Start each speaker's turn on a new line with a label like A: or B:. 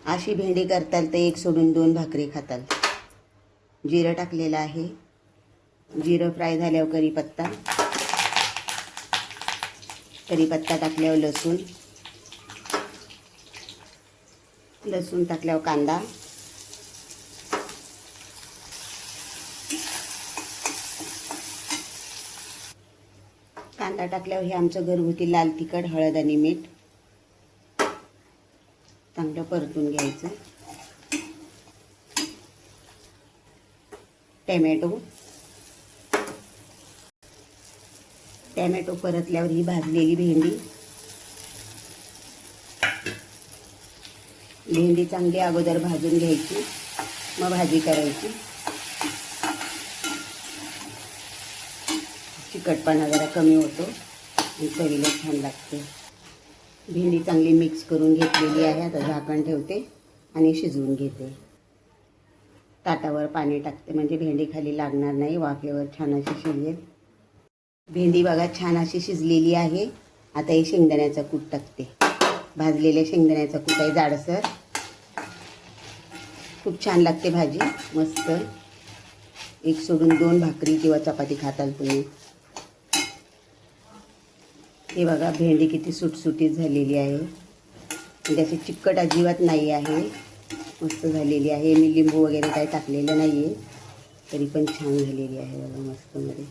A: अशी भेंडी करताल तर एक सोडून दोन भाकरी खाताल. जिरं टाकलेलं आहे. जिरं फ्राय झाल्यावर कढीपत्ता टाकल्यावर लसूण टाकल्यावर कांदा, टाकल्यावर हे आमचं घरगुती लाल तिखट, हळद आणि मीठ चांगलं परतून घ्यायचं. टॅमॅटो परतल्यावर ही भाजलेली भेंडी चांगली अगोदर भाजून घ्यायची, मग भाजी करायची. चिकटपणा जरा कमी होतो आणि चवीला छान लागते. भेंडी चांगली मिक्स करून घेतलेली आहे. आता झाकण ठेवते आणि शिजवून घेते. ताटावर पाणी टाकते म्हणजे भेंडी खाली लागणार नाही, वाफेवर छान अशी शिजेल. भेंडी बघा छान अशी शिजलेली आहे. आता हे शेंगदाण्याचा कूट टाकते. भाजलेल्या शेंगदाण्याचा कूट आहे जाडसर. खूप छान लागते भाजी, मस्त. एक सोडून दोन भाकरी किंवा चपाती खाताल तुम्ही. हे बघा भेंडी किती सुटसुटीत झालेली आहे. म्हणजे अशी चिकट अजिबात नाही आहे, मस्त झालेली आहे. मी लिंबू वगैरे काही टाकलेलं नाही आहे, तरी पण छान झालेली आहे बघा, मस्त मध्ये.